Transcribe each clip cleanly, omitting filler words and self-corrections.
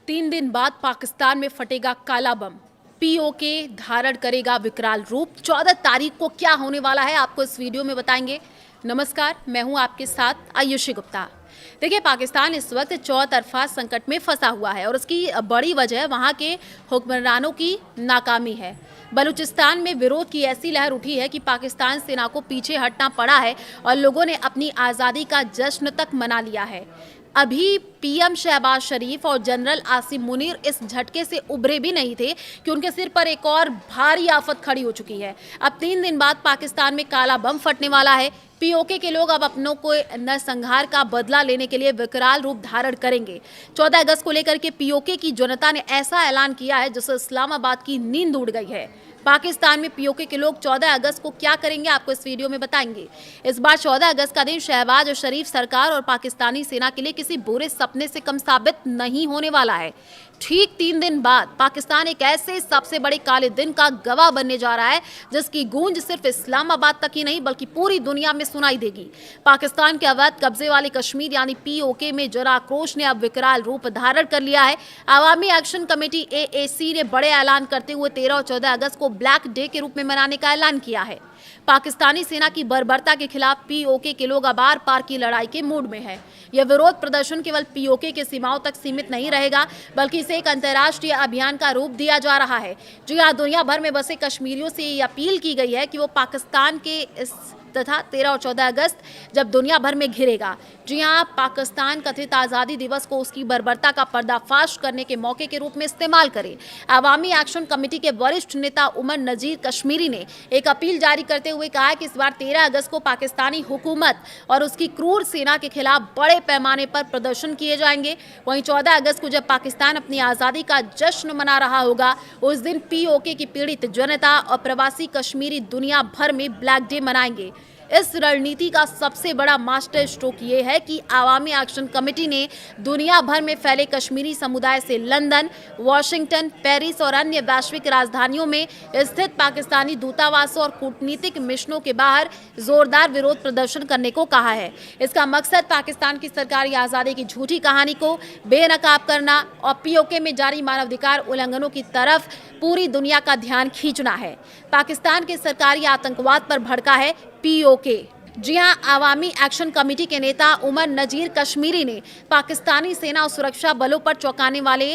3 दिन बाद पाकिस्तान में फटेगा काला बम। पीओके धारण करेगा विकराल रूप। 14 तारीख को क्या होने वाला है आपको इस वीडियो में बताएंगे। नमस्कार, मैं हूं आपके साथ आयुषी गुप्ता। देखिए, पाकिस्तान इस वक्त चौतरफा संकट में फंसा हुआ है और उसकी बड़ी वजह वहां के हुक्मरानों की नाकामी है। बलूचिस्तान में विरोध की ऐसी लहर उठी है कि पाकिस्तान सेना को पीछे हटना पड़ा है और लोगों ने अपनी आज़ादी का जश्न तक मना लिया है। अभी पीएम शहबाज शरीफ और जनरल आसिम मुनीर इस झटके से उभरे भी नहीं थे कि उनके सिर पर एक और भारी आफत खड़ी हो चुकी है। अब 3 दिन बाद पाकिस्तान में काला बम फटने वाला है। पीओके के लोग अब अपनों को नरसंहार का बदला लेने के लिए विकराल रूप धारण करेंगे। 14 अगस्त को लेकर के पीओके की जनता ने ऐसा ऐलान किया है जिससे इस्लामाबाद की नींद उड़ गई है। पाकिस्तान में पीओके के लोग 14 अगस्त को क्या करेंगे आपको इस वीडियो में बताएंगे। इस बार 14 अगस्त का दिन शहबाज शरीफ सरकार और पाकिस्तानी सेना के लिए किसी बुरे सपने से कम साबित नहीं होने वाला है। ठीक 3 दिन बाद पाकिस्तान एक ऐसे सबसे बड़े काले दिन का गवाह बनने जा रहा है जिसकी गूंज सिर्फ इस्लामाबाद तक ही नहीं बल्कि पूरी दुनिया में सुनाई देगी। पाकिस्तान के अवैध कब्जे वाले कश्मीर यानी पीओके में जन आक्रोश ने अब विकराल रूप धारण कर लिया है। अवामी एक्शन कमेटी AAC ने बड़े ऐलान करते हुए 13 और 14 अगस्त को ब्लैक डे के रूप में मनाने का ऐलान किया है। पाकिस्तानी सेना की बर्बरता के खिलाफ पीओके के लोग अब आर पार की लड़ाई के मूड में है। यह विरोध प्रदर्शन केवल पीओके के सीमाओं तक सीमित नहीं रहेगा बल्कि इसे एक अंतर्राष्ट्रीय अभियान का रूप दिया जा रहा है। जी हां, दुनिया भर में बसे कश्मीरियों से ये अपील की गई है कि वो पाकिस्तान के इस तथा 13 और 14 अगस्त जब दुनिया भर में घिरेगा, जी हां, पाकिस्तान कथित आज़ादी दिवस को उसकी बर्बरता का पर्दाफाश करने के मौके के रूप में इस्तेमाल करे। अवामी एक्शन कमेटी के वरिष्ठ नेता उमर नजीर कश्मीरी ने एक अपील जारी करते हुए कहा है कि इस बार 13 अगस्त को पाकिस्तानी हुकूमत और उसकी क्रूर सेना के खिलाफ बड़े पैमाने पर प्रदर्शन किए जाएंगे। वहीं 14 अगस्त को जब पाकिस्तान अपनी आज़ादी का जश्न मना रहा होगा, उस दिन पीओके की पीड़ित जनता और प्रवासी कश्मीरी दुनिया भर में ब्लैक डे मनाएंगे। इस रणनीति का सबसे बड़ा मास्टर स्ट्रोक ये है कि अवामी एक्शन कमेटी ने दुनिया भर में फैले कश्मीरी समुदाय से लंदन, वॉशिंगटन, पेरिस और अन्य वैश्विक राजधानियों में स्थित पाकिस्तानी दूतावासों और कूटनीतिक मिशनों के बाहर जोरदार विरोध प्रदर्शन करने को कहा है। इसका मकसद पाकिस्तान की सरकारी आज़ादी की झूठी कहानी को बेनकाब करना और पीओके में जारी मानवाधिकार उल्लंघनों की तरफ पूरी दुनिया का ध्यान खींचना है। पाकिस्तान के सरकारी आतंकवाद पर भड़का है पीओके। जी हां, अवामी एक्शन कमेटी के नेता उमर नजीर कश्मीरी ने पाकिस्तानी सेना और सुरक्षा बलों पर चौंकाने वाले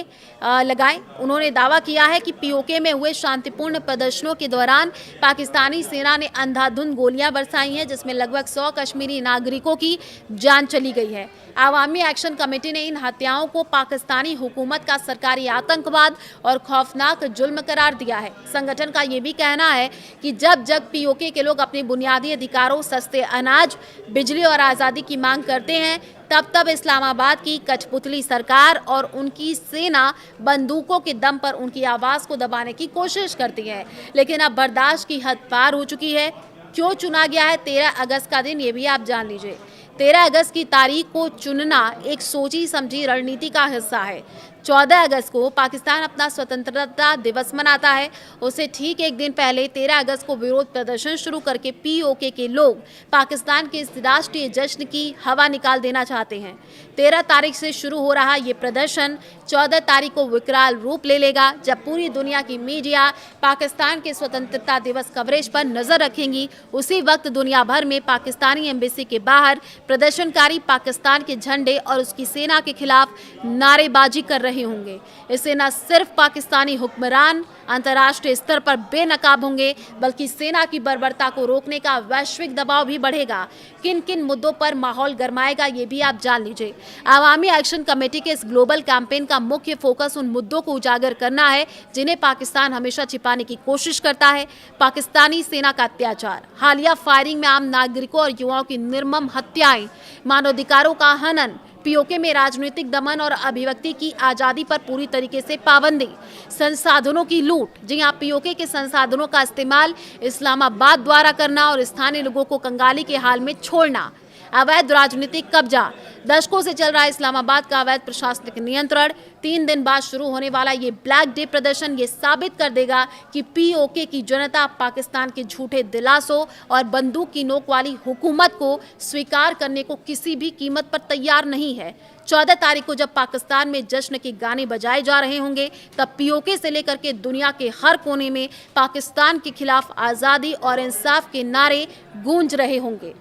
लगाए। उन्होंने दावा किया है कि पीओके में हुए शांतिपूर्ण प्रदर्शनों के दौरान पाकिस्तानी सेना ने अंधाधुंध गोलियां बरसाई हैं जिसमें लगभग 100 कश्मीरी नागरिकों की जान चली गई है। अवामी एक्शन कमेटी ने इन हत्याओं को पाकिस्तानी हुकूमत का सरकारी आतंकवाद और खौफनाक जुल्म करार दिया है। संगठन का ये भी कहना है कि जब जब पीओके के लोग अपने बुनियादी अधिकारों, सस्ते अनाज, बिजली और आज़ादी की मांग करते हैं, तब तब इस्लामाबाद की कठपुतली सरकार और उनकी सेना बंदूकों के दम पर उनकी आवाज़ को दबाने की कोशिश करती है। लेकिन अब बर्दाश्त की हद पार हो चुकी है। क्यों चुना गया है 13 अगस्त का दिन, ये भी आप जान लीजिए। 13 अगस्त की तारीख को चुनना एक सोची समझी रणनीति का हिस्सा है। 14 अगस्त को पाकिस्तान अपना स्वतंत्रता दिवस मनाता है। उससे ठीक एक दिन पहले 13 अगस्त को विरोध प्रदर्शन शुरू करके पीओके के लोग पाकिस्तान के इस राष्ट्रीय जश्न की हवा निकाल देना चाहते हैं। 13 तारीख से शुरू हो रहा ये प्रदर्शन 14 तारीख को विकराल रूप ले लेगा जब पूरी दुनिया की मीडिया पाकिस्तान के स्वतंत्रता दिवस कवरेज पर नजर रखेंगी। उसी वक्त दुनिया भर में पाकिस्तानी एम्बेसी के बाहर प्रदर्शनकारी पाकिस्तान के झंडे और उसकी सेना के खिलाफ नारेबाजी कर रहे होंगे। इससे न सिर्फ पाकिस्तानी हुक्मरान अंतर्राष्ट्रीय स्तर पर बेनकाब होंगे बल्कि सेना की बर्बरता को रोकने का वैश्विक दबाव भी बढ़ेगा। किन किन मुद्दों पर माहौल गरमाएगा ये भी आप जान लीजिए। अवामी एक्शन कमेटी के इस ग्लोबल कैंपेन का मुख्य फोकस उन मुद्दों को उजागर करना है जिन्हें पाकिस्तान हमेशा छिपाने की कोशिश करता है। पाकिस्तानी सेना का अत्याचार, हालिया फायरिंग में आम नागरिकों और युवाओं की निर्मम हत्याएं, मानवाधिकारों का हनन, पीओके में राजनीतिक दमन और अभिव्यक्ति की आज़ादी पर पूरी तरीके से पाबंदी, संसाधनों की लूट, जी हां, पीओके के संसाधनों का इस्तेमाल इस्लामाबाद द्वारा करना और स्थानीय लोगों को कंगाली के हाल में छोड़ना, अवैध राजनीतिक कब्जा, दशकों से चल रहा है इस्लामाबाद का अवैध प्रशासनिक नियंत्रण। 3 दिन बाद शुरू होने वाला ये ब्लैक डे प्रदर्शन ये साबित कर देगा कि पीओके की जनता पाकिस्तान के झूठे दिलासों और बंदूक की नोक वाली हुकूमत को स्वीकार करने को किसी भी कीमत पर तैयार नहीं है। 14 तारीख को जब पाकिस्तान में जश्न के गाने बजाए जा रहे होंगे, तब पीओके से लेकर के दुनिया के हर कोने में पाकिस्तान के खिलाफ आज़ादी और इंसाफ के नारे गूंज रहे होंगे।